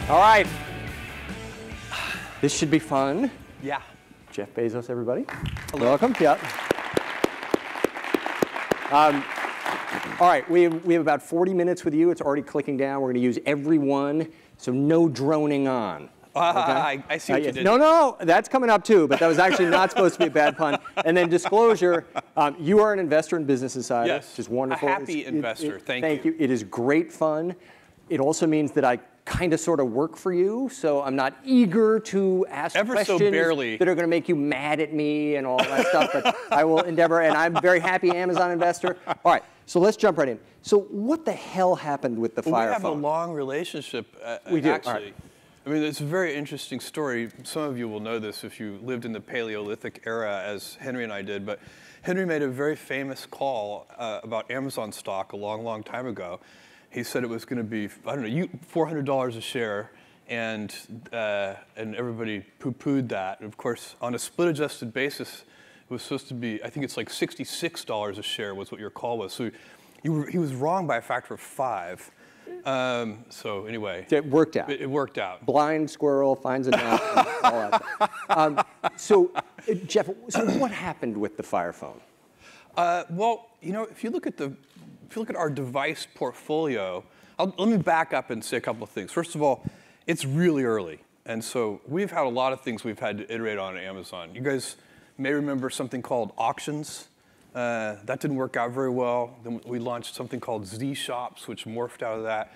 All right. This should be fun. Yeah. Jeff Bezos, everybody. Hello. Welcome. Yeah. All right, we have about 40 minutes with you. It's already clicking down. We're going to use every one, so no droning on. Okay? I see what you did. No, that's coming up too, but that was actually not supposed to be a bad pun. And then disclosure, you are an investor in Business Insider. Yes. Which is wonderful. A happy investor. Thank you. It is great fun. It also means that I kind of sort of work for you, so I'm not eager to ask questions that are going to make you mad at me and all that stuff, but I will endeavor, and I'm a very happy Amazon investor. All right, so let's jump right in. So what the hell happened with the Fire phone? We have phone? a long relationship, we do. actually. Right. I mean, it's a very interesting story. Some of you will know this if you lived in the Paleolithic era, as Henry and I did, but Henry made a very famous call about Amazon stock a long, long time ago. He said it was going to be, I don't know, $400 a share, and everybody poo-pooed that. And of course, on a split-adjusted basis, it was supposed to be, I think it's like $66 a share was what your call was. So he was wrong by a factor of 5. So anyway. It worked out. It worked out. Blind squirrel finds a nut, and all that stuff. So, Jeff, so what happened with the Fire phone? Well, you know, if you look at our device portfolio, let me back up and say a couple of things. First of all, it's really early. And so we've had a lot of things we've had to iterate on at Amazon. You guys may remember something called auctions. That didn't work out very well. Then we launched something called Z Shops, which morphed out of that.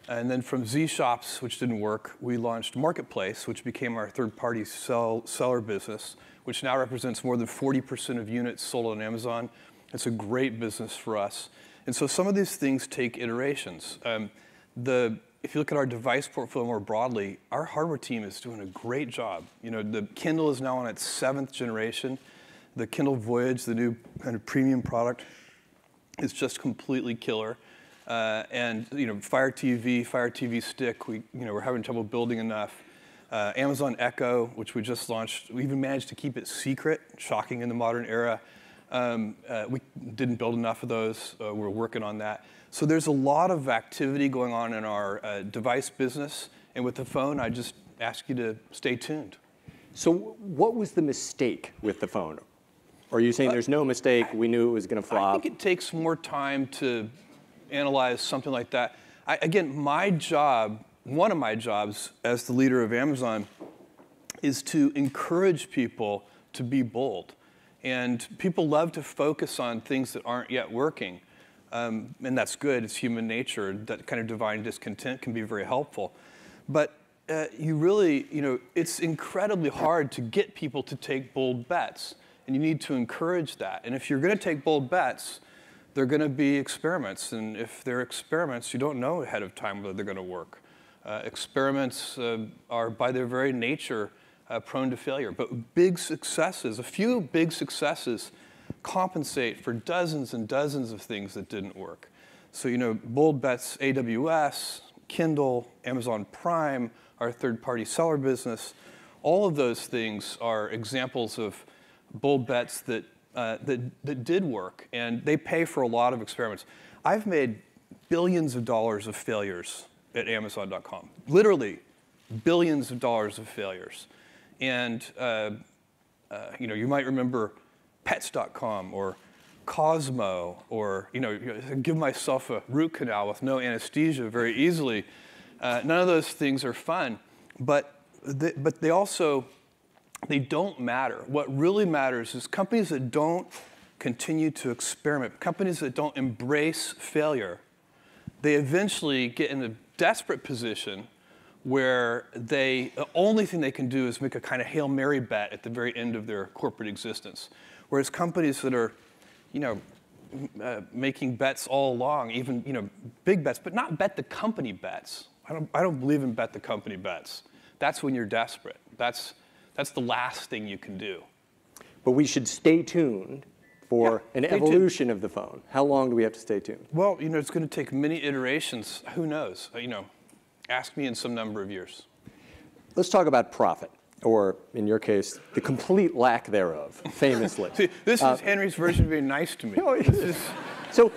And then from Z Shops, which didn't work, we launched Marketplace, which became our third-party seller business, which now represents more than 40% of units sold on Amazon. It's a great business for us. And so some of these things take iterations. If you look at our device portfolio more broadly, our hardware team is doing a great job. You know, the Kindle is now on its 7th generation. The Kindle Voyage, the new kind of premium product, is just completely killer. And you know, Fire TV Stick, we're having trouble building enough. Amazon Echo, which we just launched, we even managed to keep it secret, shocking in the modern era. We didn't build enough of those. We're working on that. So there's a lot of activity going on in our device business. And with the phone, I just ask you to stay tuned. So what was the mistake with the phone? Or are you saying there's no mistake, we knew it was going to flop? I think it takes more time to analyze something like that. Again, one of my jobs as the leader of Amazon is to encourage people to be bold. And people love to focus on things that aren't yet working. And that's good. It's human nature. That kind of divine discontent can be very helpful. But it's incredibly hard to get people to take bold bets. And you need to encourage that. And if you're going to take bold bets, they're going to be experiments. And if they're experiments, you don't know ahead of time whether they're going to work. Experiments are, by their very nature, prone to failure. But a few big successes compensate for dozens and dozens of things that didn't work. So, you know, bold bets, AWS, Kindle, Amazon Prime, our third-party seller business, all of those things are examples of bold bets that did work, and they pay for a lot of experiments. I've made billions of dollars of failures at Amazon.com, literally billions of dollars of failures. And you might remember Pets.com or Cosmo, or give myself a root canal with no anesthesia very easily. None of those things are fun, but they don't matter. What really matters is companies that don't continue to experiment, companies that don't embrace failure, they eventually get in a desperate position where the only thing they can do is make a kind of Hail Mary bet at the very end of their corporate existence. Whereas companies that are, making bets all along, even, big bets, but not bet the company bets. I don't believe in bet the company bets. That's when you're desperate. That's the last thing you can do. But we should stay tuned for an evolution of the phone. How long do we have to stay tuned? Well, it's going to take many iterations. Who knows? Ask me in some number of years. Let's talk about profit, or in your case, the complete lack thereof, famously. See, this is Henry's version of being nice to me. So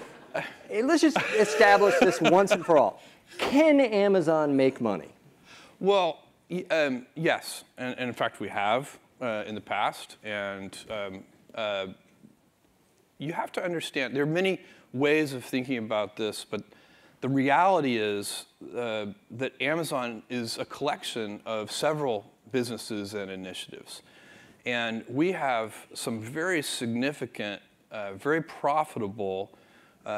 let's just establish this once and for all. Can Amazon make money? Well, yes, and in fact we have in the past, and you have to understand, there are many ways of thinking about this, but the reality is that Amazon is a collection of several businesses and initiatives. And we have some very significant, very profitable,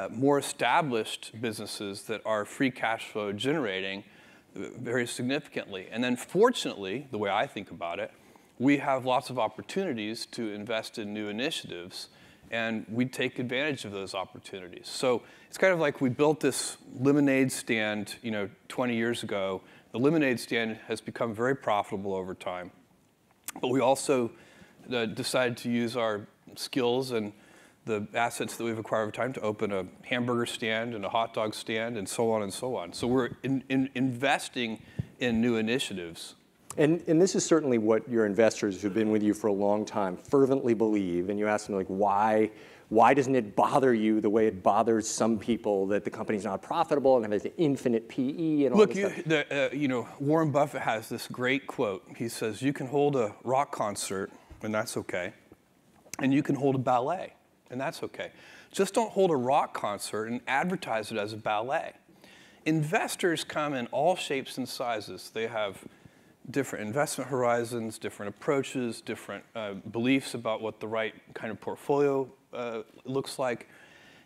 more established businesses that are free cash flow generating very significantly. And then fortunately, the way I think about it, we have lots of opportunities to invest in new initiatives, and we take advantage of those opportunities. So it's kind of like we built this lemonade stand, 20 years ago. The lemonade stand has become very profitable over time. But we also decided to use our skills and the assets that we've acquired over time to open a hamburger stand and a hot dog stand and so on and so on. So we're investing in new initiatives. And this is certainly what your investors who've been with you for a long time fervently believe. And you ask them, like, why doesn't it bother you the way it bothers some people that the company's not profitable and has an infinite PE and all this stuff? Warren Buffett has this great quote. He says, you can hold a rock concert, and that's okay. And you can hold a ballet, and that's okay. Just don't hold a rock concert and advertise it as a ballet. Investors come in all shapes and sizes. They have different investment horizons, different approaches, different beliefs about what the right kind of portfolio looks like.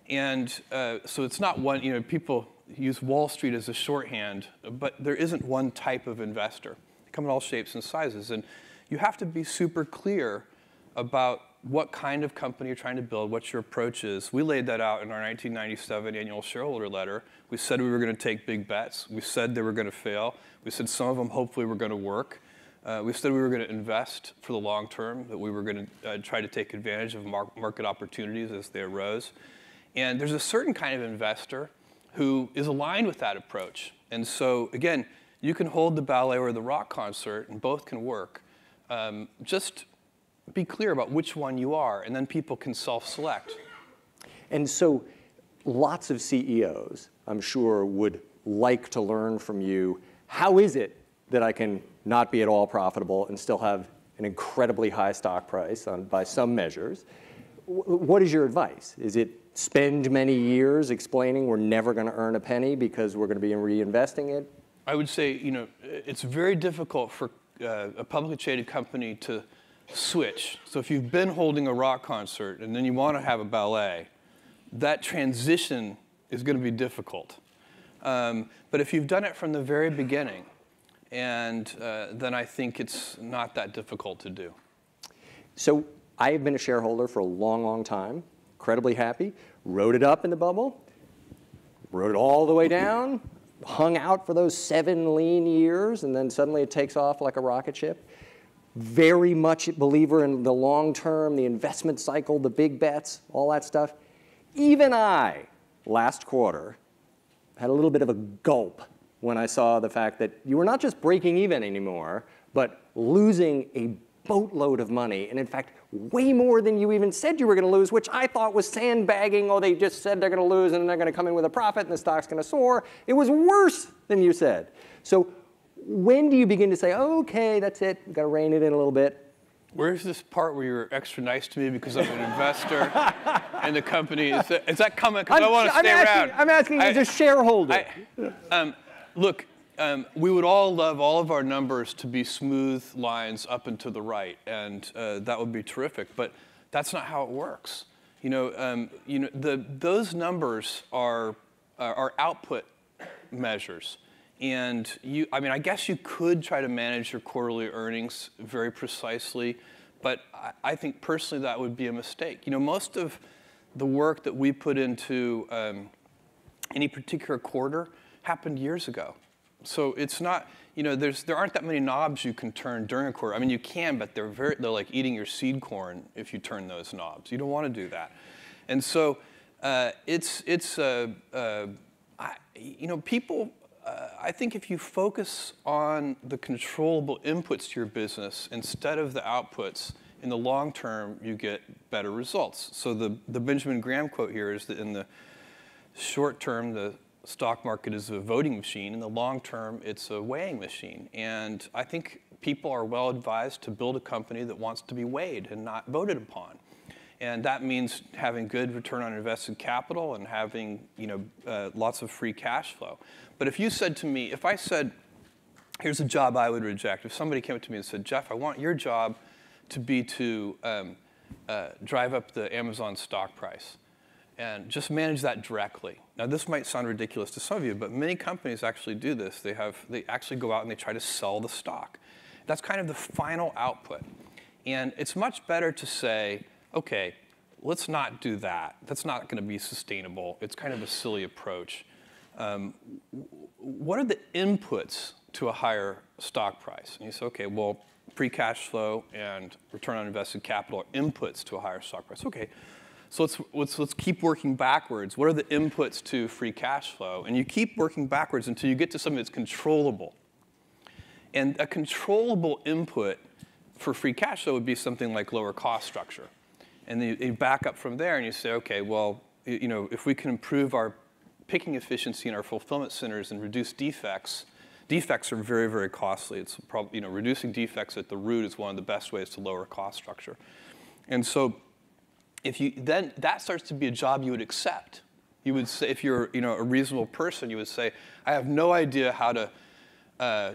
And so it's not one, people use Wall Street as a shorthand, but there isn't one type of investor. They come in all shapes and sizes. And you have to be super clear about what kind of company you're trying to build, what your approach is. We laid that out in our 1997 annual shareholder letter. We said we were going to take big bets. We said they were going to fail. We said some of them hopefully were going to work. We said we were going to invest for the long term, that we were going to try to take advantage of market opportunities as they arose. And there's a certain kind of investor who is aligned with that approach. And so, again, you can hold the ballet or the rock concert, and both can work. Just be clear about which one you are, and then people can self-select. And so lots of CEOs, I'm sure, would like to learn from you, how is it that I can not be at all profitable and still have an incredibly high stock price by some measures? What is your advice? Is it spend many years explaining we're never going to earn a penny because we're going to be reinvesting it? I would say, it's very difficult for a publicly traded company to switch. So if you've been holding a rock concert and then you want to have a ballet, that transition is going to be difficult. But if you've done it from the very beginning, and then I think it's not that difficult to do. So I have been a shareholder for a long, long time, incredibly happy, rode it up in the bubble, rode it all the way down, hung out for those 7 lean years, and then suddenly it takes off like a rocket ship. Very much a believer in the long term, the investment cycle, the big bets, all that stuff. Even I, last quarter, had a little bit of a gulp when I saw the fact that you were not just breaking even anymore, but losing a boatload of money, and in fact, way more than you even said you were going to lose, which I thought was sandbagging. Oh, they just said they're going to lose, and then they're going to come in with a profit, and the stock's going to soar. It was worse than you said. So when do you begin to say, oh, okay, that's it, we've got to rein it in a little bit? Where's this part where you're extra nice to me because I'm an investor in the company? Is that coming? Because I want to stay around. I'm asking you as a shareholder. Look, we would all love all of our numbers to be smooth lines up and to the right, and that would be terrific. But that's not how it works. Those numbers are output measures. And I guess you could try to manage your quarterly earnings very precisely, but I think personally that would be a mistake. Most of the work that we put into any particular quarter happened years ago. So it's not, there aren't that many knobs you can turn during a quarter. I mean, you can, but they're like eating your seed corn if you turn those knobs. You don't want to do that. And so people. I think if you focus on the controllable inputs to your business instead of the outputs, in the long term, you get better results. So the Benjamin Graham quote here is that in the short term, the stock market is a voting machine. In the long term, it's a weighing machine. And I think people are well advised to build a company that wants to be weighed and not voted upon. And that means having good return on invested capital and having lots of free cash flow. But if you said to me, if I said, here's a job I would reject. If somebody came up to me and said, Jeff, I want your job to be to drive up the Amazon stock price and just manage that directly. Now, this might sound ridiculous to some of you, but many companies actually do this. They actually go out and they try to sell the stock. That's kind of the final output. And it's much better to say, okay, let's not do that. That's not going to be sustainable. It's kind of a silly approach. What are the inputs to a higher stock price? And you say, okay, well, free cash flow and return on invested capital are inputs to a higher stock price. Okay, so let's keep working backwards. What are the inputs to free cash flow? And you keep working backwards until you get to something that's controllable. And a controllable input for free cash flow would be something like lower cost structure. And then you back up from there and you say, okay, well, if we can improve our picking efficiency in our fulfillment centers and reduce defects. Defects are very, very costly. It's probably, reducing defects at the root is one of the best ways to lower cost structure. And so then that starts to be a job you would accept. You would say, if you're a reasonable person, you would say, I have no idea how to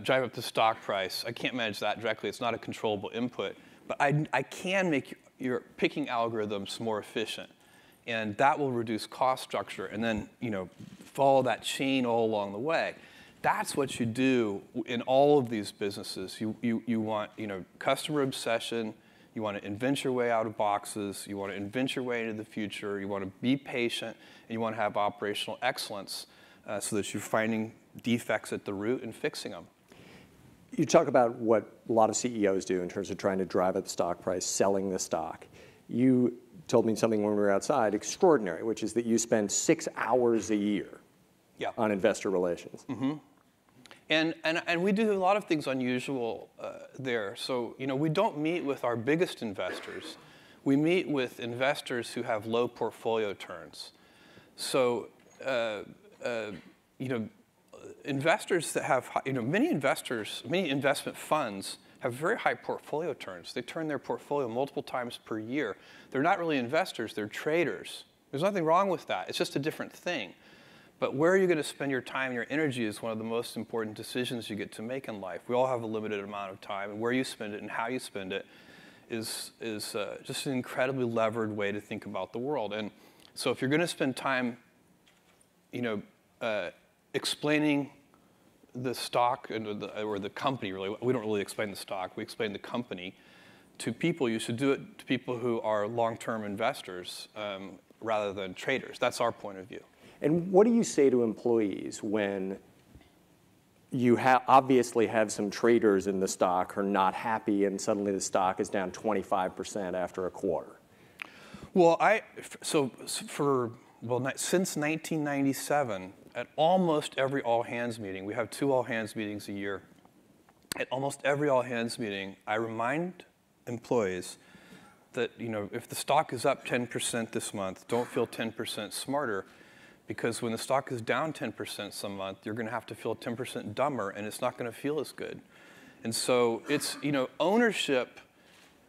drive up the stock price. I can't manage that directly. It's not a controllable input. But I can make your picking algorithms more efficient. And that will reduce cost structure. And then follow that chain all along the way. That's what you do in all of these businesses. You want customer obsession. You want to invent your way out of boxes. You want to invent your way into the future. You want to be patient. And you want to have operational excellence so that you're finding defects at the root and fixing them. You talk about what a lot of CEOs do in terms of trying to drive up the stock price, selling the stock. You told me something when we were outside extraordinary, which is that you spend 6 hours a year on investor relations. Mm-hmm. And we do a lot of things unusual there. So we don't meet with our biggest investors. We meet with investors who have low portfolio turns. So investors that have many investment funds have very high portfolio turns. They turn their portfolio multiple times per year. They're not really investors, they're traders. There's nothing wrong with that. It's just a different thing. But where you're going to spend your time and your energy is one of the most important decisions you get to make in life. We all have a limited amount of time, and where you spend it and how you spend it is just an incredibly levered way to think about the world. And so if you're going to spend time, explaining the stock or the company, really, we don't really explain the stock, we explain the company to people. You should do it to people who are long-term investors rather than traders. That's our point of view. And what do you say to employees when you obviously have some traders in the stock who are not happy and suddenly the stock is down 25% after a quarter? Well, since 1997, at almost every all-hands meeting, we have 2 all-hands meetings a year. At almost every all-hands meeting, I remind employees that if the stock is up 10% this month, don't feel 10% smarter, because when the stock is down 10% some month, you're going to have to feel 10% dumber, and it's not going to feel as good. And so it's ownership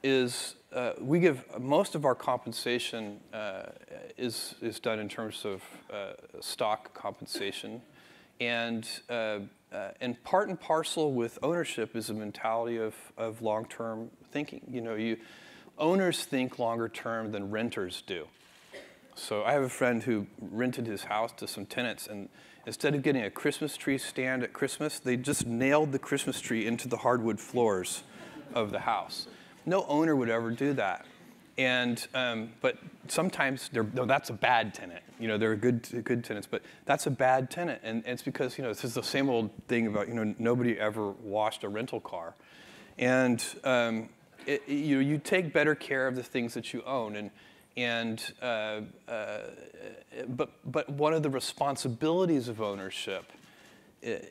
is we give most of our compensation is done in terms of stock compensation, and part and parcel with ownership is a mentality of long-term thinking. Owners think longer term than renters do. So I have a friend who rented his house to some tenants, and instead of getting a Christmas tree stand at Christmas, they just nailed the Christmas tree into the hardwood floors of the house. No owner would ever do that. And but sometimes that's a bad tenant. They're good tenants, but that's a bad tenant, and it's because this is the same old thing about nobody ever washed a rental car, and you take better care of the things that you own, but one of the responsibilities of ownership,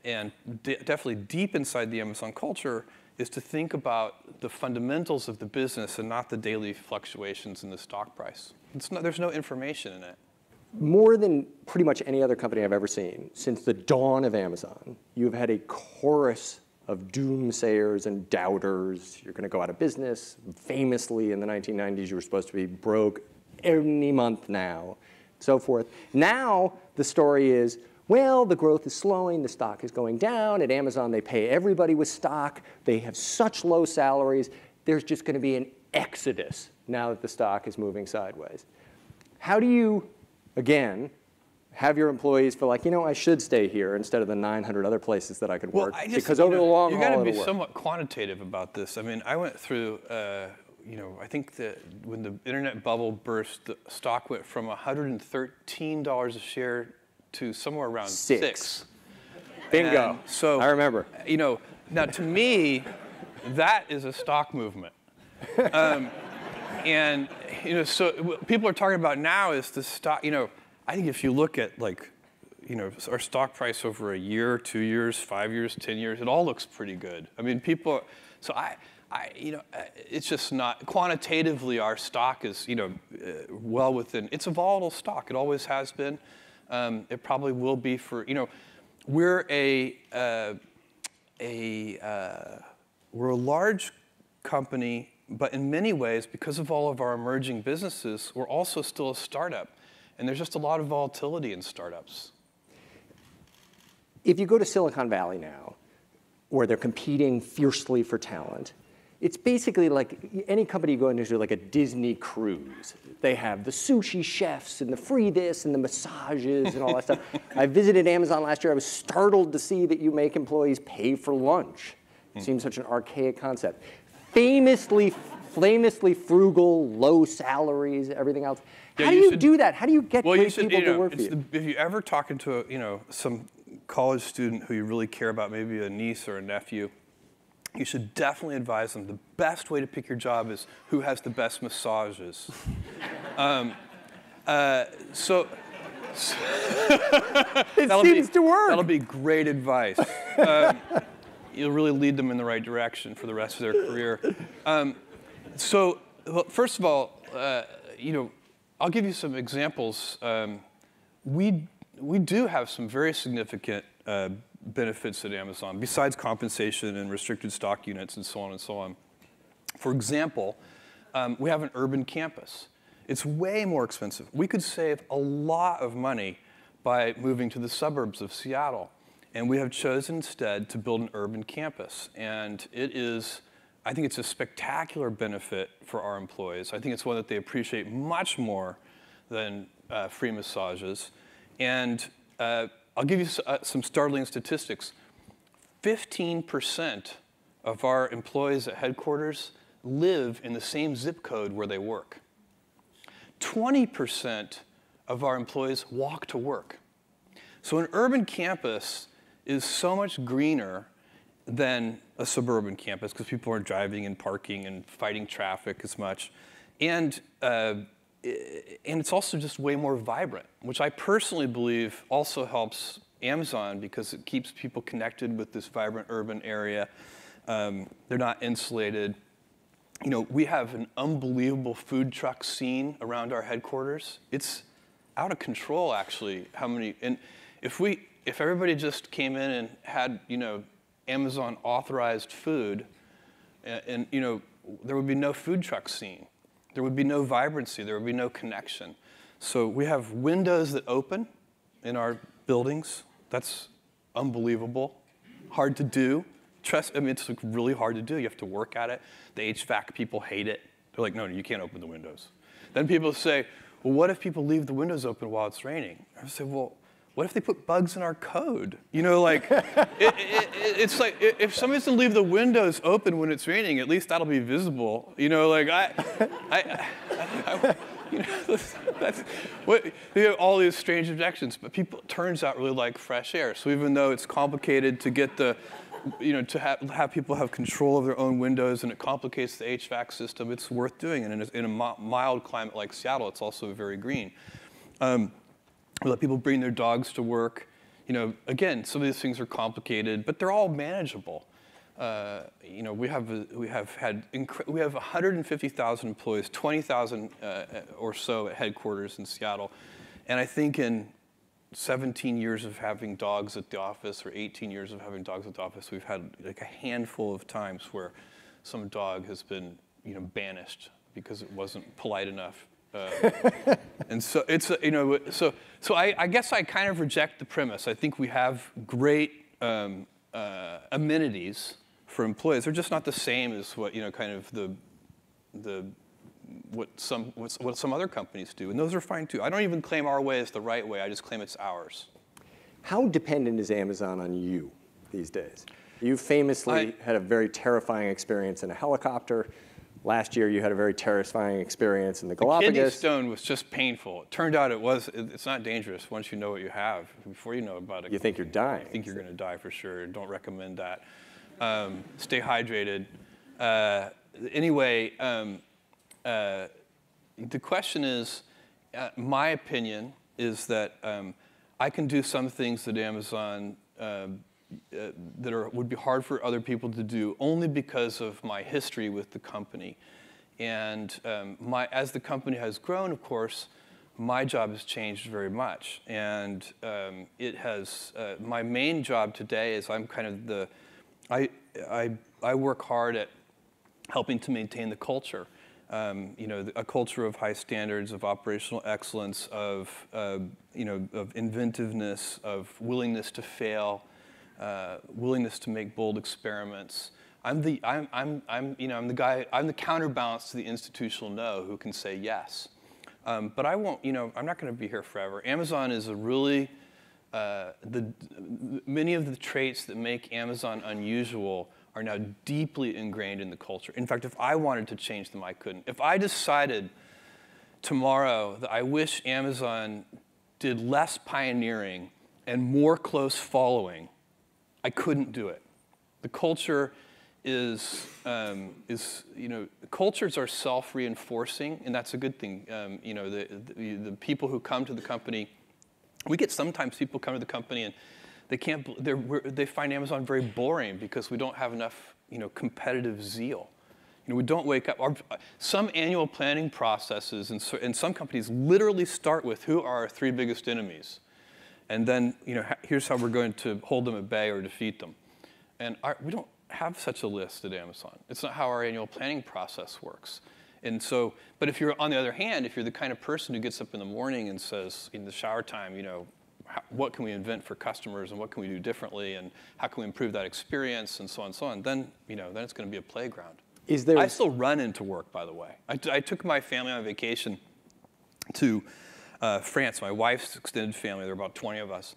and definitely deep inside the Amazon culture, is to think about the fundamentals of the business and not the daily fluctuations in the stock price. There's no information in it. more than pretty much any other company I've ever seen, since the dawn of Amazon, you've had a chorus of doomsayers and doubters. You're going to go out of business. Famously, in the 1990s, you were supposed to be broke any month now, so forth. Now, the story is, well, the growth is slowing, the stock is going down. At Amazon, they pay everybody with stock. They have such low salaries. There's just going to be an exodus now that the stock is moving sideways. How do you, again, have your employees feel like, you know, I should stay here instead of the 900 other places that I could work? Because over the long haul, it'll work. You got to be somewhat quantitative about this. I mean, I went through, you know, I think that when the internet bubble burst, the stock went from $113 a share to somewhere around six. Bingo. And so I remember. You know, now to me, that is a stock movement. And you know, so what people are talking about now is the stock. You know, I think if you look at like, you know, our stock price over a year, 2 years, 5 years, 10 years, it all looks pretty good. I mean, people. So you know, it's just not quantitatively. Our stock is, you know, well within. It's a volatile stock. It always has been. It probably will be for, you know, we're a large company, but in many ways, because of all of our emerging businesses, we're also still a startup. And there's just a lot of volatility in startups. If you go to Silicon Valley now, where they're competing fiercely for talent, it's basically like any company you go into, like a Disney cruise. They have the sushi chefs and the free this and the massages and all that stuff. I visited Amazon last year. I was startled to see that you make employees pay for lunch. It seems such an archaic concept. Famously frugal, low salaries, everything else. Yeah, How do you do that? How do you get great people to work for you? If you ever talking to some college student who you really care about, maybe a niece or a nephew, you should definitely advise them the best way to pick your job is who has the best massages. It seems to work. That'll be great advice. You'll really lead them in the right direction for the rest of their career. Well, first of all, you know, I'll give you some examples. We do have some very significant benefits at Amazon, besides compensation and restricted stock units and so on and so on. For example, we have an urban campus. It's way more expensive. We could save a lot of money by moving to the suburbs of Seattle. And we have chosen instead to build an urban campus. And it is, I think it's a spectacular benefit for our employees. I think it's one that they appreciate much more than free massages. And I'll give you some startling statistics. 15% of our employees at headquarters live in the same zip code where they work. 20% of our employees walk to work. So an urban campus is so much greener than a suburban campus because people aren't driving and parking and fighting traffic as much. And it's also just way more vibrant, which I personally believe also helps Amazon because it keeps people connected with this vibrant urban area. They're not insulated. You know, we have an unbelievable food truck scene around our headquarters. It's out of control, actually, how many, and if everybody just came in and had, you know, Amazon authorized food, and you know, there would be no food truck scene. There would be no vibrancy. There would be no connection. So we have windows that open in our buildings. That's unbelievable. Hard to do. I mean, it's like really hard to do. You have to work at it. The HVAC people hate it. They're like, no, you can't open the windows. Then people say, well, what if people leave the windows open while it's raining? I say, well, what if they put bugs in our code? You know, like, it's like, if somebody's gonna leave the windows open when it's raining, at least that'll be visible. You know, like, you know, that's what, you know, all these strange objections, but people, it turns out, really like fresh air. So even though it's complicated to get the, you know, to have people have control of their own windows and it complicates the HVAC system, it's worth doing. And in a mild climate like Seattle, it's also very green. We let people bring their dogs to work. You know, again, some of these things are complicated, but they're all manageable. You know, we have 150,000 employees, 20,000 or so at headquarters in Seattle, I think in 17 years of having dogs at the office, or 18 years of having dogs at the office, we've had like a handful of times where some dog has been, banished because it wasn't polite enough. And so it's, so I guess I kind of reject the premise. I think we have great amenities for employees. They're just not the same as what, kind of what some other companies do, and those are fine too. I don't even claim our way is the right way. I just claim it's ours. How dependent is Amazon on you these days? You famously had a very terrifying experience in a helicopter. Last year, you had a very terrifying experience in the Galapagos. The kidney stone was just painful. It turned out it's not dangerous once you know what you have. Before you know about it, you think you're dying. You think you're going to die for sure. Don't recommend that. Stay hydrated. Anyway. The question is, my opinion is that I can do some things that Amazon that would be hard for other people to do only because of my history with the company. And as the company has grown, of course, my job has changed very much. And it has, my main job today is I'm kind of I work hard at helping to maintain the culture. A culture of high standards, of operational excellence, of inventiveness, of willingness to fail, willingness to make bold experiments. I'm the guy. I'm the counterbalance to the institutional no who can say yes. But I won't. I'm not going to be here forever. Amazon is a really many of the traits that make Amazon unusual are now deeply ingrained in the culture. In fact, if I wanted to change them, I couldn't. If I decided tomorrow that I wish Amazon did less pioneering and more close following, I couldn't do it. The culture cultures are self-reinforcing, and that's a good thing. The people who come to the company, we get sometimes people come to the company and they find Amazon very boring because we don't have enough, competitive zeal. We don't wake up. Some annual planning processes and some companies literally start with who are our 3 biggest enemies, and then here's how we're going to hold them at bay or defeat them. And we don't have such a list at Amazon. It's not how our annual planning process works. And so, but if you're on the other hand, if you're the kind of person who gets up in the morning and says in the shower time, what can we invent for customers and what can we do differently and how can we improve that experience and so on, then it's going to be a playground. I still run into work, by the way. I took my family on vacation to France, my wife's extended family. There were about 20 of us.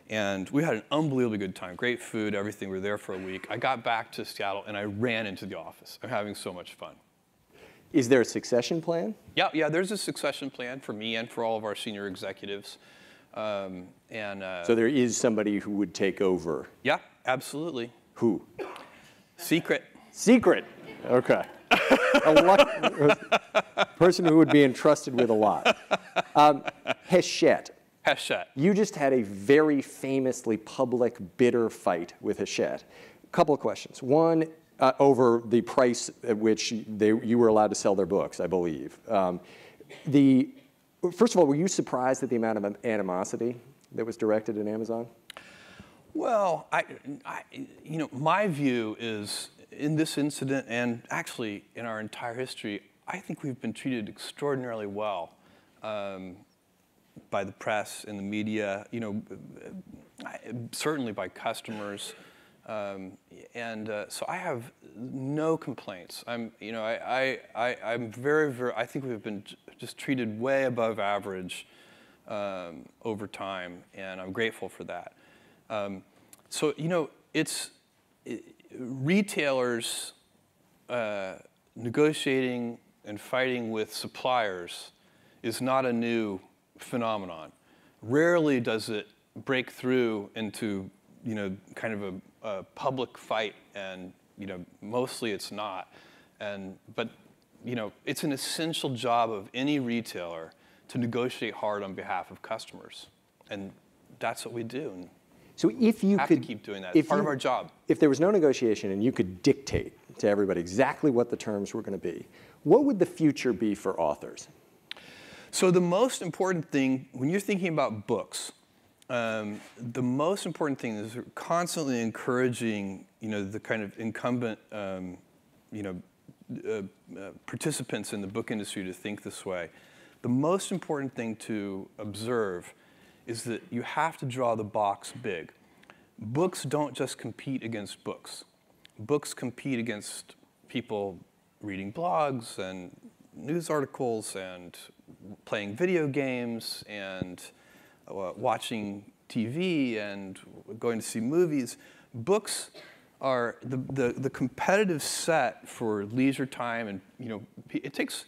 And we had an unbelievably good time. Great food, everything. We were there for a week. I got back to Seattle and I ran into the office. I'm having so much fun. Is there a succession plan? Yeah, there's a succession plan for me and for all of our senior executives. So there is somebody who would take over? Yeah, absolutely. Who? Secret. Secret. Okay. A person who would be entrusted with a lot. Hachette. Hachette. You just had a very famously public, bitter fight with Hachette. A couple of questions. One, over the price at which you were allowed to sell their books, I believe. First of all, were you surprised at the amount of animosity that was directed at Amazon? Well, my view is, in this incident and actually in our entire history, I think we've been treated extraordinarily well by the press and the media, certainly by customers. So I have no complaints. I think we've been just treated way above average over time, and I'm grateful for that. Retailers negotiating and fighting with suppliers is not a new phenomenon. Rarely does it break through into kind of a public fight, and mostly it's not. But it's an essential job of any retailer to negotiate hard on behalf of customers, and that's what we do. And so if you have to keep doing that, it's part of our job. If there was no negotiation and you could dictate to everybody exactly what the terms were going to be, what would the future be for authors? So the most important thing, when you're thinking about books, the most important thing is constantly encouraging, the kind of incumbent, participants in the book industry to think this way. The most important thing to observe is that you have to draw the box big. Books don't just compete against books. Books compete against people reading blogs and news articles and playing video games and watching TV and going to see movies. Books are the competitive set for leisure time, and it takes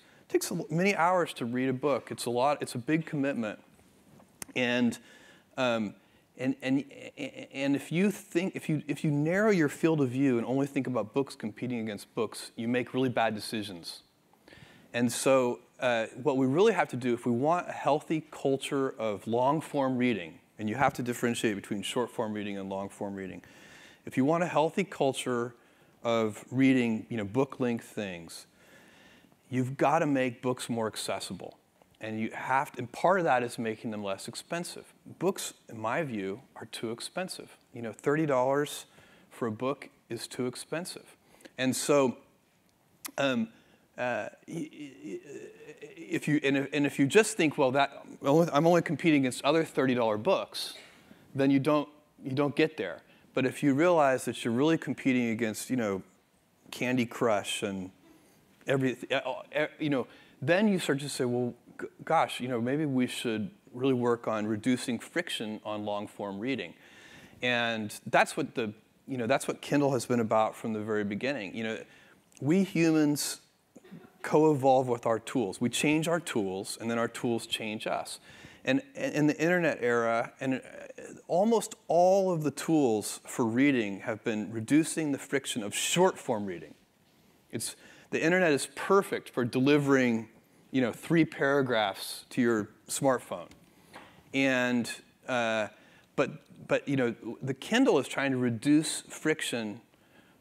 many hours to read a book. It's a lot. It's a big commitment, and if you narrow your field of view and only think about books competing against books, you make really bad decisions. And so what we really have to do, if we want a healthy culture of long-form reading, and you have to differentiate between short-form reading and long-form reading. If you want a healthy culture of reading, book-length things, you've got to make books more accessible. And part of that is making them less expensive. Books, in my view, are too expensive. $30 for a book is too expensive. And so if you just think, well, I'm only competing against other $30 books, then you don't get there. But if you realize that you're really competing against, Candy Crush and everything, then you start to say, well, gosh, maybe we should really work on reducing friction on long-form reading, and that's what that's what Kindle has been about from the very beginning. We humans co-evolve with our tools. We change our tools, and then our tools change us. And in the internet era, and almost all of the tools for reading have been reducing the friction of short-form reading. The internet is perfect for delivering 3 paragraphs to your smartphone, and but the Kindle is trying to reduce friction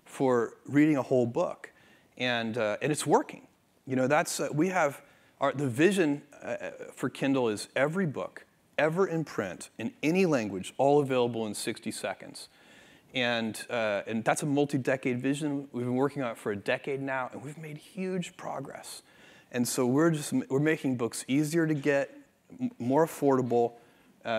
for reading a whole book, and it's working. The vision for Kindle is every book ever in print in any language, all available in 60 seconds. And that's a multi-decade vision. We've been working on it for a decade now, and we've made huge progress. And so we're making books easier to get, more affordable,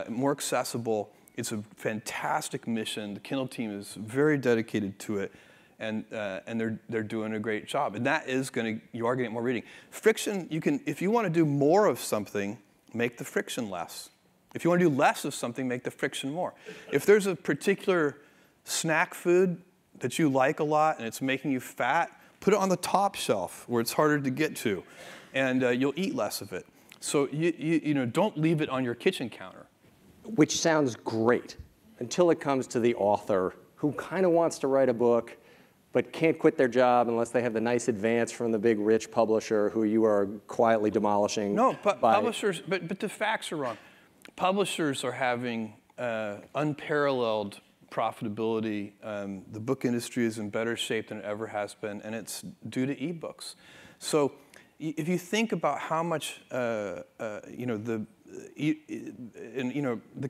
more accessible. It's a fantastic mission. The Kindle team is very dedicated to it, and they're doing a great job. And that is you are going to get more reading. Friction, if you want to do more of something, make the friction less. If you want to do less of something, make the friction more. If there's a particular snack food that you like a lot and it's making you fat, put it on the top shelf where it's harder to get to, and you'll eat less of it. So don't leave it on your kitchen counter. Which sounds great until it comes to the author who kind of wants to write a book but can't quit their job unless they have the nice advance from the big rich publisher who you are quietly demolishing. No, publishers, but the facts are wrong. Publishers are having unparalleled profitability. The book industry is in better shape than it ever has been, and it's due to ebooks. So if you think about how much the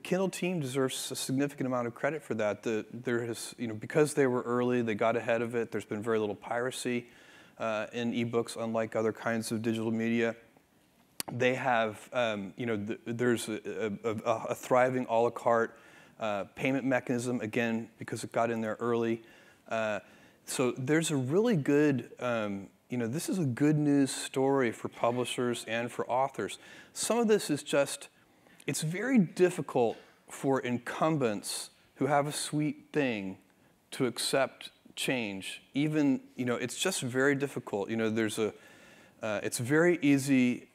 Kindle team deserves a significant amount of credit for that. Because they were early, they got ahead of it. There's been very little piracy in ebooks, unlike other kinds of digital media. They have, there's a thriving a la carte payment mechanism, again, because it got in there early. So there's a really good, this is a good news story for publishers and for authors. Some of this is it's very difficult for incumbents who have a sweet thing to accept change. Even, it's just very difficult. It's very easy,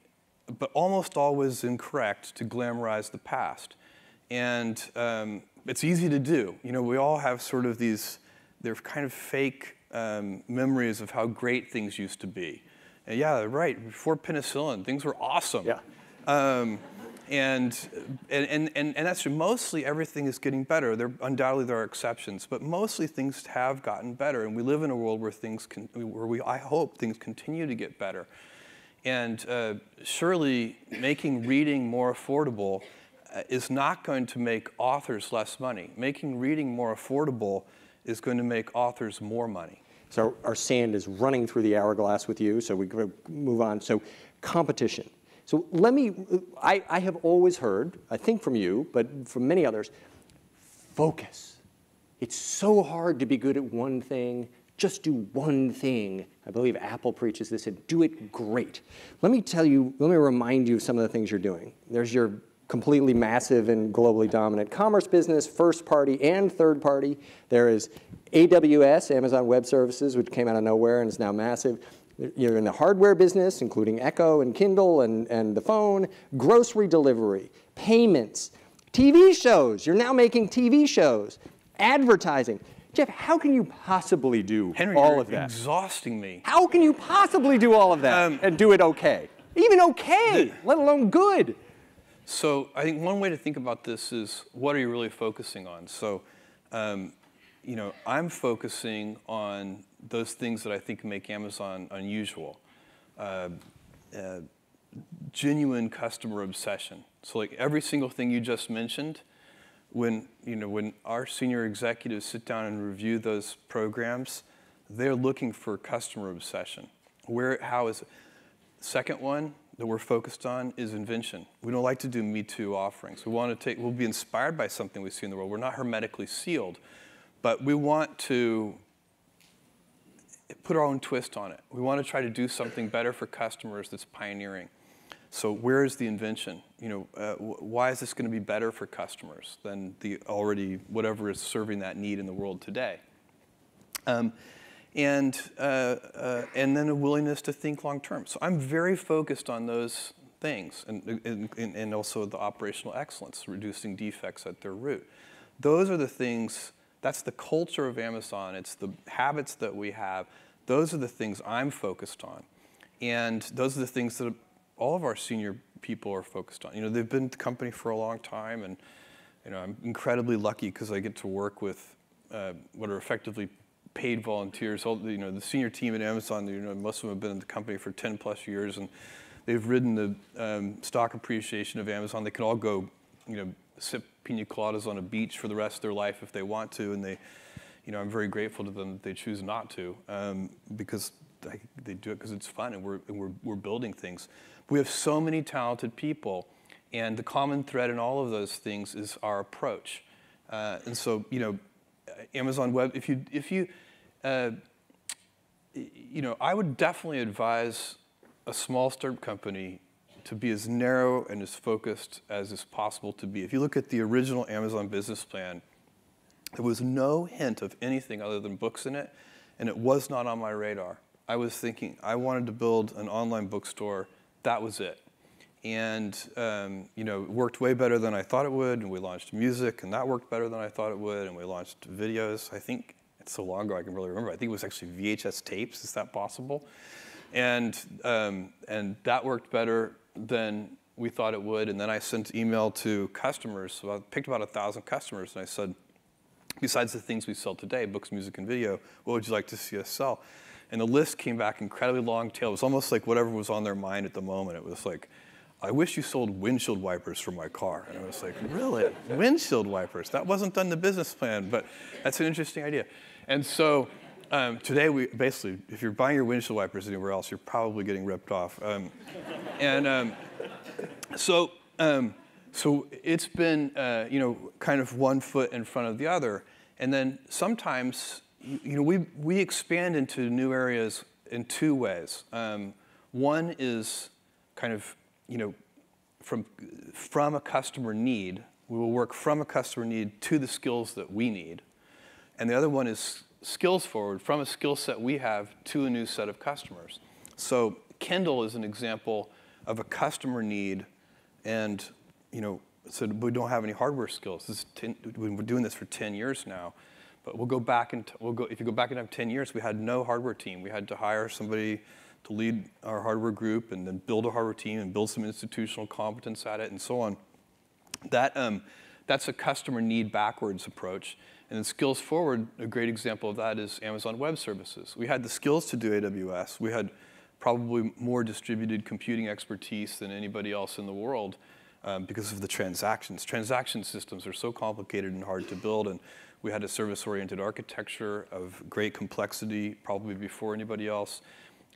but almost always incorrect, to glamorize the past. And it's easy to do. We all have sort of they're kind of fake memories of how great things used to be. And yeah, right, before penicillin, things were awesome. Yeah. And that's true. Mostly everything is getting better. Undoubtedly there are exceptions, but mostly things have gotten better. And we live in a world where I hope things continue to get better. And surely making reading more affordable is not going to make authors less money. Making reading more affordable is going to make authors more money. So our sand is running through the hourglass with you, so we can move on. So competition. So I have always heard, I think from you, but from many others, focus. It's so hard to be good at one thing. Just do one thing. I believe Apple preaches this, and do it great. Let me remind you of some of the things you're doing. There's your completely massive and globally dominant commerce business, first party and third party. There is AWS, Amazon Web Services, which came out of nowhere and is now massive. You're in the hardware business, including Echo and Kindle and the phone, grocery delivery, payments, TV shows. You're now making TV shows, advertising. Jeff, how can you possibly do all of that? Henry, you're exhausting me. How can you possibly do all of that and do it okay? Even okay, let alone good. So I think one way to think about this is, what are you really focusing on? So, you know, I'm focusing on those things that I think make Amazon unusual. Genuine customer obsession. So like every single thing you just mentioned, when our senior executives sit down and review those programs, they're looking for customer obsession. How is it? Second one that we're focused on is invention. We don't like to do Me Too offerings. We'll be inspired by something we see in the world. We're not hermetically sealed, but we want to put our own twist on it. We want to try to do something better for customers that's pioneering. So where is the invention? Why is this going to be better for customers than whatever is serving that need in the world today? And then a willingness to think long term. So I'm very focused on those things, and also the operational excellence, reducing defects at their root. Those are the things. That's the culture of Amazon. It's the habits that we have. Those are the things I'm focused on, and those are the things that all of our senior people are focused on. They've been at the company for a long time, and I'm incredibly lucky because I get to work with what are effectively paid volunteers. The senior team at Amazon, most of them have been in the company for 10 plus years, and they've ridden the stock appreciation of Amazon. They can all go, sip pina coladas on a beach for the rest of their life if they want to, and I'm very grateful to them that they choose not to, because they do it because it's fun, and we're building things. We have so many talented people, and the common thread in all of those things is our approach. And so, Amazon Web, I would definitely advise a small startup company to be as narrow and as focused as is possible to be. If you look at the original Amazon business plan, there was no hint of anything other than books in it, and it was not on my radar. I was thinking I wanted to build an online bookstore. That was it. And it worked way better than I thought it would, and we launched music, and that worked better than I thought it would, and we launched videos. I think it's so long ago I can really remember. I think it was actually VHS tapes. Is that possible? And that worked better than we thought it would. And then I sent email to customers. So I picked about 1,000 customers, and I said, besides the things we sell today, books, music, and video, what would you like to see us sell? And the list came back incredibly long tail. It was almost like whatever was on their mind at the moment. It was like, I wish you sold windshield wipers for my car. And I was like, really? Windshield wipers? That wasn't done in the business plan, but that's an interesting idea. And so today, basically, if you're buying your windshield wipers anywhere else, you're probably getting ripped off. So it's been, kind of one foot in front of the other. And then sometimes, we expand into new areas in two ways. One is kind of, from a customer need. We will work from a customer need to the skills that we need. And the other one is skills forward, from a skill set we have to a new set of customers. So Kindle is an example of a customer need, and so we don't have any hardware skills. We've been doing this for 10 years now. But we'll go back and if you go back in time 10 years, we had no hardware team. We had to hire somebody to lead our hardware group, and then build a hardware team and build some institutional competence at it, and so on. That's a customer need backwards approach. And then skills forward, a great example of that is Amazon Web Services. We had the skills to do AWS. We had probably more distributed computing expertise than anybody else in the world because of the transactions. Transaction systems are so complicated and hard to build, and we had a service-oriented architecture of great complexity, probably before anybody else.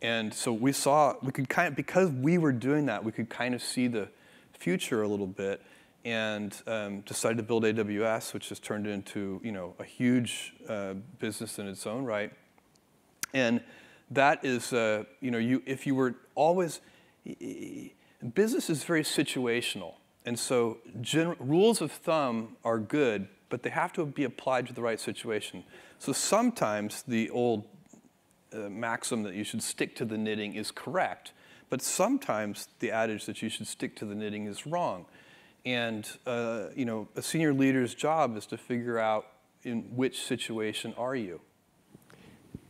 And so we could kind of, because we were doing that, we could kind of see the future a little bit, and decided to build AWS, which has turned into a huge business in its own right. And that is, if you were always, business is very situational. And so rules of thumb are good, but they have to be applied to the right situation. So sometimes the old maxim that you should stick to the knitting is correct, but sometimes the adage that you should stick to the knitting is wrong. And a senior leader's job is to figure out in which situation are you.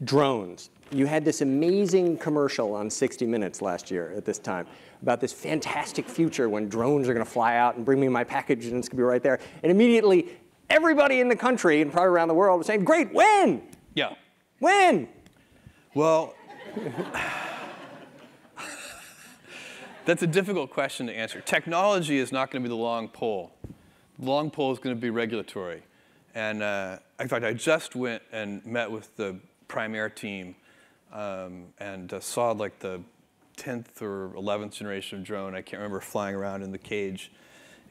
Drones. You had this amazing commercial on 60 Minutes last year at this time about this fantastic future when drones are going to fly out and bring me my package and it's going to be right there. And immediately, everybody in the country and probably around the world was saying, great, when? Yeah. When? Well, that's a difficult question to answer. Technology is not going to be the long pole. The long pole is going to be regulatory. And in fact, I just went and met with the Primaire team and saw like the 10th or 11th generation of drone. I can't remember, flying around in the cage.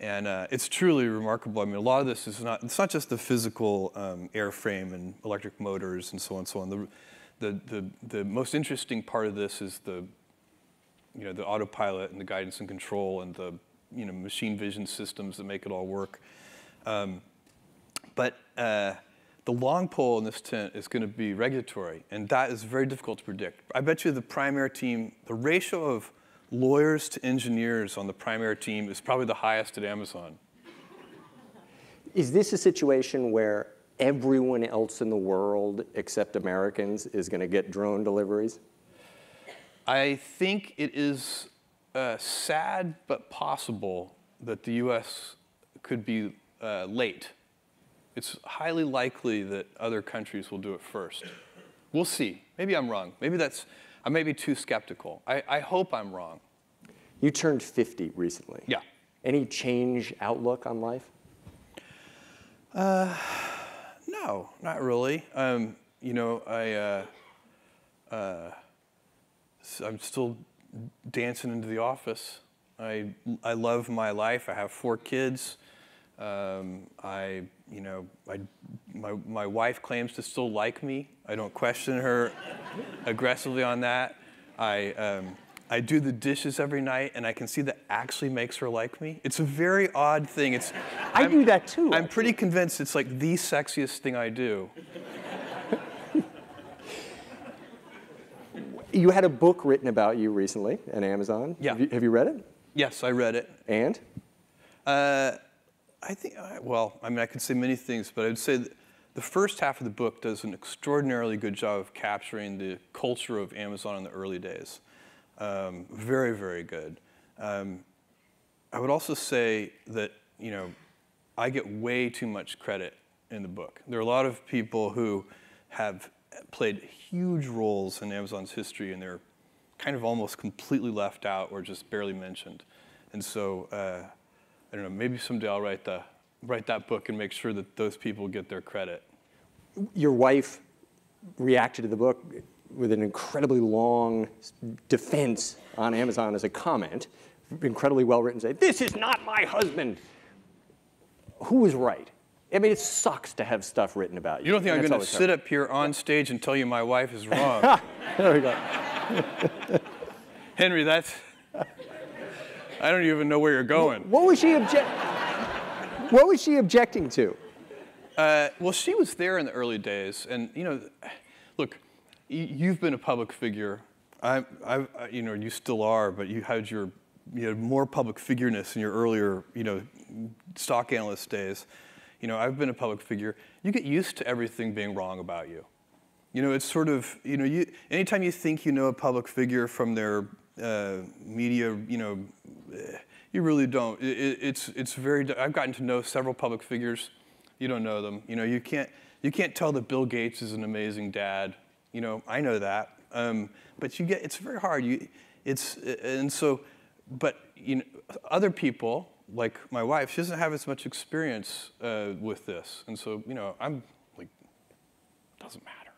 And it's truly remarkable. I mean, a lot of this is it's not just the physical airframe and electric motors and so on and so on. The most interesting part of this is the autopilot and the guidance and control and the machine vision systems that make it all work. But the long pole in this tent is going to be regulatory, and that is very difficult to predict. I bet you the Primaire team, the ratio of lawyers to engineers on the Primaire team is probably the highest at Amazon. Is this a situation where everyone else in the world except Americans is going to get drone deliveries? I think it is sad but possible that the US could be late. It's highly likely that other countries will do it first. We'll see. Maybe I'm wrong. I may be too skeptical. I hope I'm wrong. You turned 50 recently. Yeah. Any change outlook on life? No, not really. I'm still dancing into the office. I love my life. I have 4 kids. My wife claims to still like me. I don't question her aggressively on that. I do the dishes every night, and I can see that actually makes her like me. It's a very odd thing. I do that too. I'm pretty convinced it's like the sexiest thing I do. You had a book written about you recently at Amazon. Yeah. Have you read it? Yes, I read it. And? I think, I could say many things, but I would say that the first half of the book does an extraordinarily good job of capturing the culture of Amazon in the early days. Very, very good. I would also say that, I get way too much credit in the book. There are a lot of people who have played huge roles in Amazon's history, and they're kind of almost completely left out or just barely mentioned. And so, I don't know, maybe someday I'll write that book and make sure that those people get their credit. Your wife reacted to the book with an incredibly long defense on Amazon as a comment, incredibly well written, say, "This is not my husband." Who was right? I mean, it sucks to have stuff written about you. You don't think I'm going to sit up here on stage and tell you my wife is wrong? There we go. Henry, I don't even know where you're going. What was she objecting to? Well, she was there in the early days, and look, you've been a public figure. You still are, but you had more public figureness in your earlier, stock analyst days. I've been a public figure. You get used to everything being wrong about you. It's sort of, anytime you think you know a public figure from their media, you really don't. I've gotten to know several public figures. You don't know them. You can't tell that Bill Gates is an amazing dad. I know that. But it's very hard. But other people, like my wife, she doesn't have as much experience with this, and so I'm like, doesn't matter.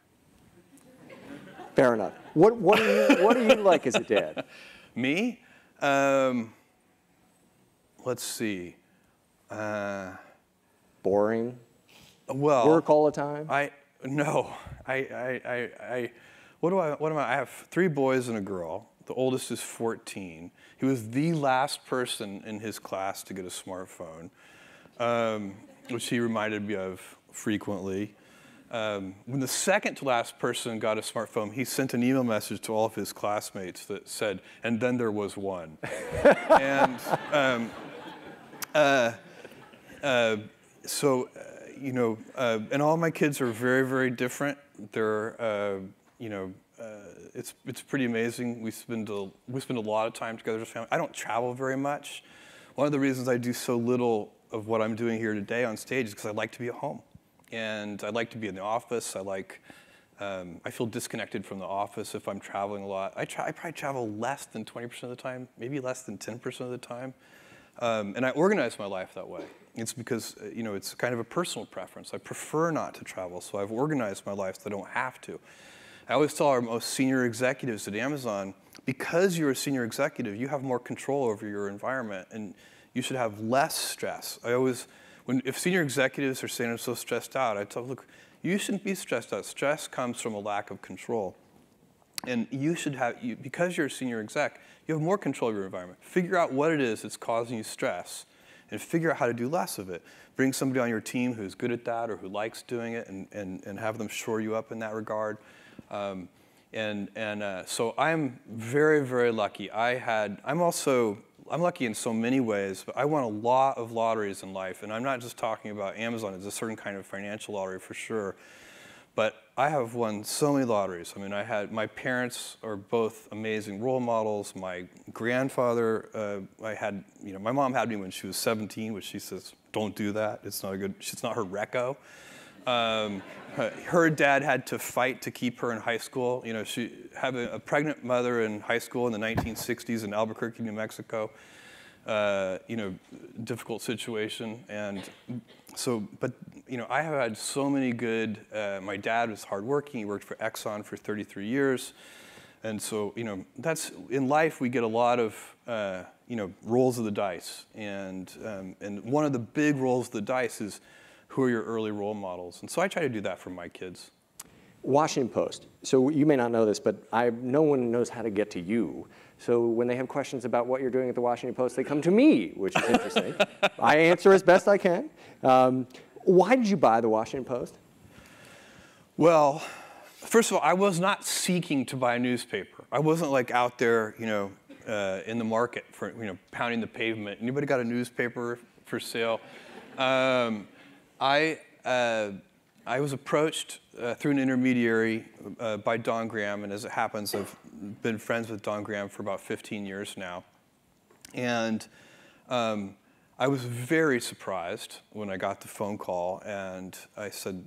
Fair enough. What do you like as a dad? Me? Let's see. Boring? Well, work all the time? What am I? I have 3 boys and a girl. The oldest is 14. He was the last person in his class to get a smartphone, which he reminded me of frequently. When the second to last person got a smartphone, he sent an email message to all of his classmates that said, "And then there was one." And and all my kids are very, very different. They're, it's pretty amazing. We spend a lot of time together as a family. I don't travel very much. One of the reasons I do so little of what I'm doing here today on stage is because I like to be at home. And I like to be in the office. I feel disconnected from the office if I'm traveling a lot. I probably travel less than 20% of the time, maybe less than 10% of the time. And I organize my life that way. It's because, it's kind of a personal preference. I prefer not to travel, so I've organized my life so I don't have to. I always tell our most senior executives at Amazon, because you're a senior executive, you have more control over your environment, and you should have less stress. If senior executives are saying I'm so stressed out, I tell them, look, you shouldn't be stressed out. Stress comes from a lack of control. And you should because you're a senior exec, you have more control of your environment. Figure out what it is that's causing you stress and figure out how to do less of it. Bring somebody on your team who's good at that or who likes doing it and have them shore you up in that regard. So I'm very, very lucky. I'm lucky in so many ways, but I won a lot of lotteries in life, and I'm not just talking about Amazon. It's a certain kind of financial lottery for sure, but I have won so many lotteries. I mean, my parents are both amazing role models. My grandfather, my mom had me when she was 17, which she says, don't do that. It's not her reco. Her dad had to fight to keep her in high school. She had a pregnant mother in high school in the 1960s in Albuquerque, New Mexico. Difficult situation. And so, but, I have had so many good, my dad was hardworking. He worked for Exxon for 33 years. And so, that's, in life, we get a lot of, rolls of the dice. And one of the big rolls of the dice is, who are your early role models? And so I try to do that for my kids. Washington Post. So you may not know this, but no one knows how to get to you. So when they have questions about what you're doing at the Washington Post, they come to me, which is interesting. I answer as best I can. Why did you buy the Washington Post? Well, first of all, I was not seeking to buy a newspaper. I wasn't like out there, in the market for, pounding the pavement. Anybody got a newspaper for sale? I was approached through an intermediary by Don Graham, and as it happens, I've been friends with Don Graham for about 15 years now. And I was very surprised when I got the phone call, and I said,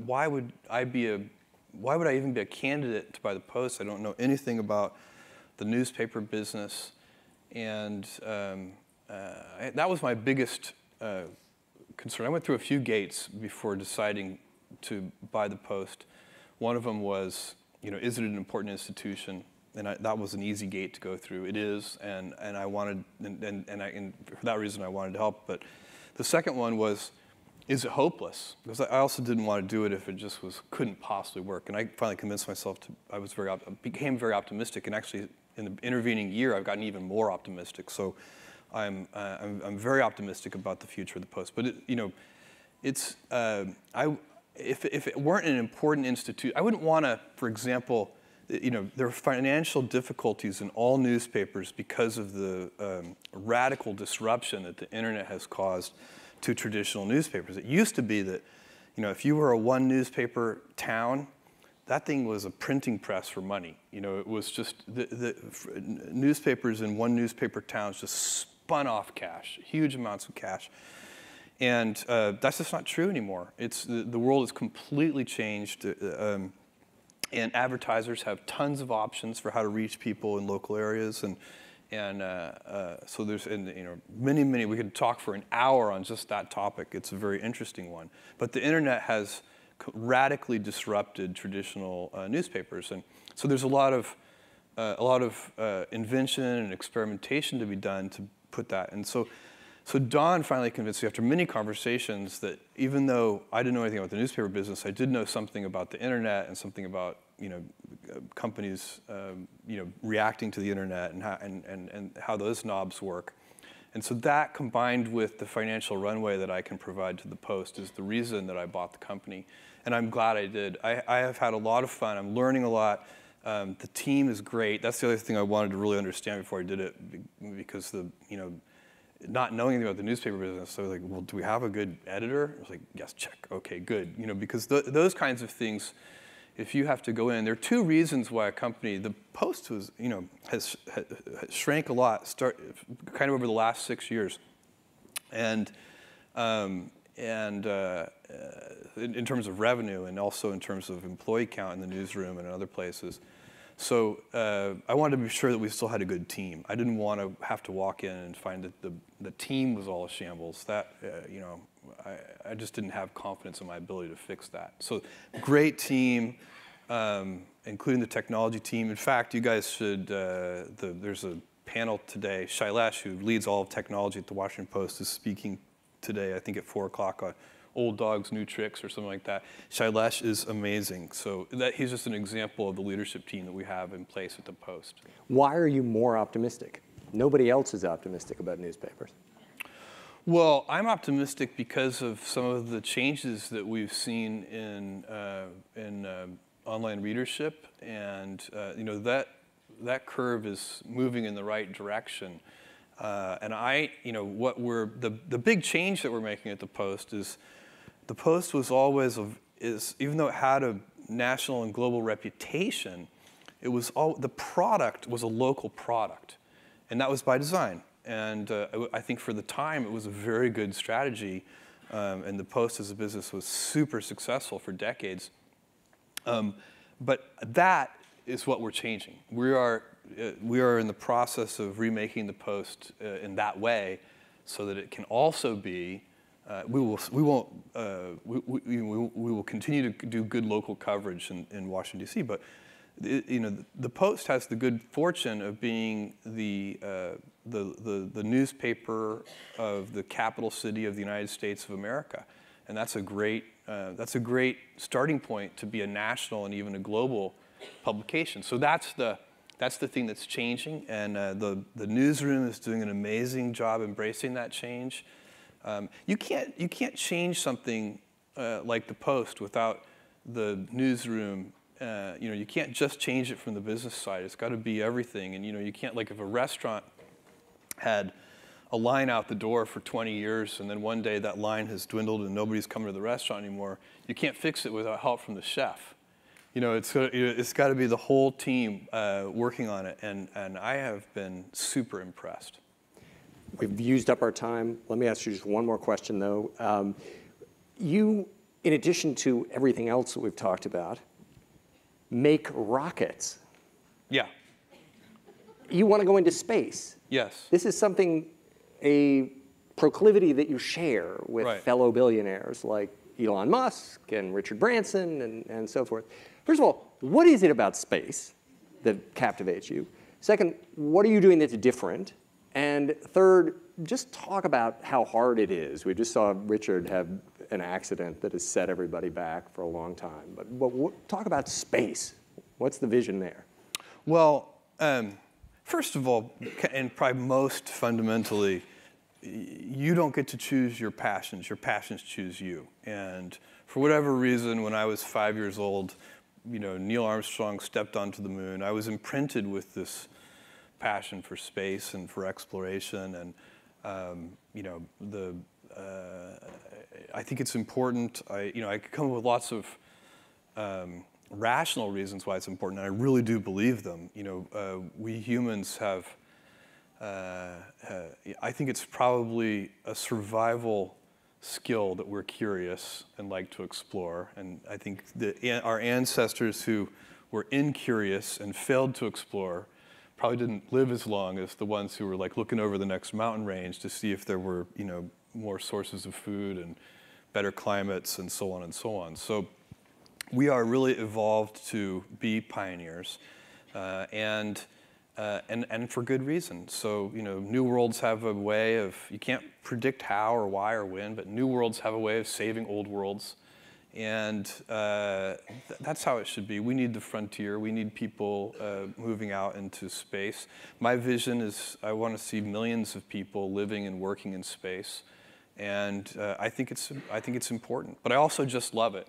why would I even be a candidate to buy the Post? I don't know anything about the newspaper business, and that was my biggest concern. I went through a few gates before deciding to buy the Post. One of them was, is it an important institution? And that was an easy gate to go through. It is, and I wanted, and for that reason I wanted to help. But the second one was, is it hopeless? Because I also didn't want to do it if it just couldn't possibly work. And I finally convinced myself I became very optimistic. And actually, in the intervening year, I've gotten even more optimistic. So I'm very optimistic about the future of the Post. But if it weren't an important institute, I wouldn't want to, for example, there are financial difficulties in all newspapers because of the radical disruption that the internet has caused to traditional newspapers. It used to be that, if you were a one newspaper town, that thing was a printing press for money. It was just the newspapers in one newspaper towns just spun off cash, huge amounts of cash. And that's just not true anymore. The world has completely changed. And advertisers have tons of options for how to reach people in local areas, and so there's many. We could talk for an hour on just that topic. It's a very interesting one. But the internet has radically disrupted traditional newspapers, and so there's a lot of invention and experimentation to be done to put that. And so Don finally convinced me after many conversations that even though I didn't know anything about the newspaper business, I did know something about the internet and something about companies reacting to the internet and how those knobs work. And so that combined with the financial runway that I can provide to the Post is the reason that I bought the company. And I'm glad I did. I have had a lot of fun. I'm learning a lot. The team is great. That's the other thing I wanted to really understand before I did it, because not knowing anything about the newspaper business, I was like, well, do we have a good editor? I was like, yes, check. Okay, good. Because those kinds of things, if you have to go in, there are two reasons why a company, the Post was, has shrank a lot, kind of over the last 6 years, and in terms of revenue, and also in terms of employee count in the newsroom and in other places. So I wanted to be sure that we still had a good team. I didn't want to have to walk in and find that the team was all a shambles. That I just didn't have confidence in my ability to fix that. So great team, including the technology team. In fact, you guys should. There's a panel today. Shailesh, who leads all of technology at the Washington Post, is speaking today. I think at 4 o'clock on Old Dogs, New Tricks, or something like that. Shailesh is amazing. So he's just an example of the leadership team that we have in place at the Post. Why are you more optimistic? Nobody else is optimistic about newspapers. Well, I'm optimistic because of some of the changes that we've seen in online readership, and that curve is moving in the right direction. And the big change that we're making at the Post is, the Post was always, even though it had a national and global reputation, the product was a local product, and that was by design. And I think for the time it was a very good strategy, and the Post as a business was super successful for decades. But that is what we're changing. We are in the process of remaking the Post in that way, so that it can also be. We will continue to do good local coverage in Washington D.C. But the Post has the good fortune of being the newspaper of the capital city of the United States of America, and that's a great starting point to be a national and even a global publication. So that's the thing that's changing, and the newsroom is doing an amazing job embracing that change. You can't change something like the Post without the newsroom. You can't just change it from the business side. It's got to be everything, and you can't, like, if a restaurant had a line out the door for 20 years, and then one day that line has dwindled and nobody's coming to the restaurant anymore, you can't fix it without help from the chef. It's got to be the whole team working on it, and I have been super impressed. We've used up our time. Let me ask you just one more question, though. You, in addition to everything else that we've talked about, make rockets. Yeah. You want to go into space. Yes. This is a proclivity that you share with fellow billionaires like Elon Musk and Richard Branson and so forth. First of all, what is it about space that captivates you? Second, what are you doing that's different? And third, just talk about how hard it is. We just saw Richard have an accident that has set everybody back for a long time. But talk about space. What's the vision there? Well, first of all, and probably most fundamentally, you don't get to choose your passions. Your passions choose you. And for whatever reason, when I was 5 years old, Neil Armstrong stepped onto the moon. I was imprinted with this passion for space and for exploration, and I think it's important. I could come up with lots of rational reasons why it's important, and I really do believe them. We humans have. I think it's probably a survival skill that we're curious and like to explore, and I think our ancestors who were incurious and failed to explore probably didn't live as long as the ones who were like looking over the next mountain range to see if there were, more sources of food and better climates and so on and so on. So we are really evolved to be pioneers, and for good reason. So, new worlds have a way of, you can't predict how or why or when, but new worlds have a way of saving old worlds. And that's how it should be. We need the frontier. We need people moving out into space. My vision is I want to see millions of people living and working in space. And I think it's important. But I also just love it.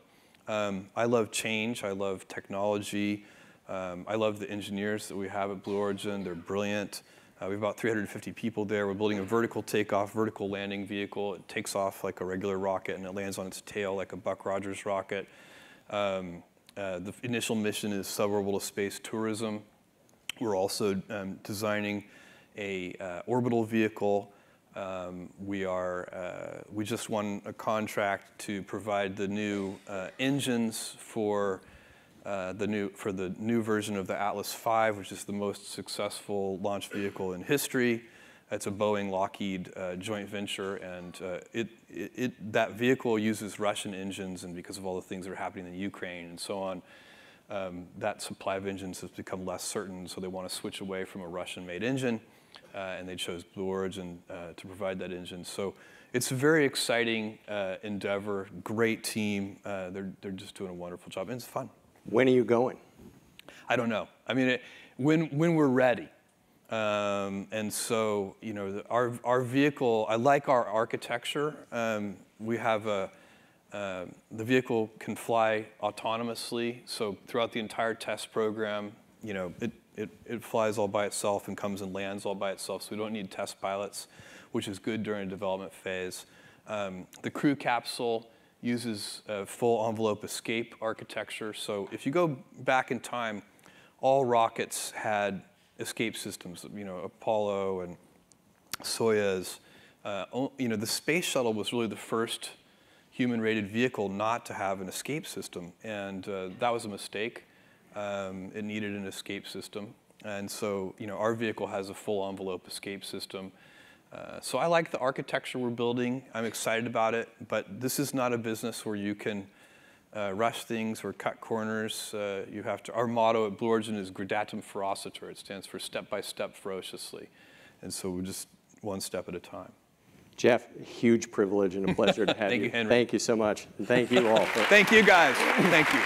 I love change. I love technology. I love the engineers that we have at Blue Origin. They're brilliant. We have about 350 people there. We're building a vertical takeoff, vertical landing vehicle. It takes off like a regular rocket, and it lands on its tail like a Buck Rogers rocket. The initial mission is suborbital space tourism. We're also designing a orbital vehicle. We just won a contract to provide the new engines for the new version of the Atlas V, which is the most successful launch vehicle in history. It's a Boeing-Lockheed joint venture, and that vehicle uses Russian engines, and because of all the things that are happening in Ukraine and so on, that supply of engines has become less certain, so they want to switch away from a Russian-made engine, and they chose Blue Origin to provide that engine. So it's a very exciting endeavor, great team. They're just doing a wonderful job, and it's fun. When are you going? I don't know. I mean, when we're ready. And so, our vehicle, I like our architecture. We have the vehicle can fly autonomously. So throughout the entire test program, it flies all by itself and comes and lands all by itself. So we don't need test pilots, which is good during a development phase. The crew capsule uses a full envelope escape architecture. So if you go back in time, all rockets had escape systems, Apollo and Soyuz. The space shuttle was really the first human-rated vehicle not to have an escape system, and that was a mistake. It needed an escape system, and so our vehicle has a full envelope escape system. So I like the architecture we're building. I'm excited about it, but this is not a business where you can rush things or cut corners. Our motto at Blue Origin is gradatum ferocitor. It stands for step by step ferociously. And so we're just one step at a time. Jeff, huge privilege and a pleasure to have Thank you. You, Henry. Thank you so much. And thank you all. Thank you, guys. Thank you.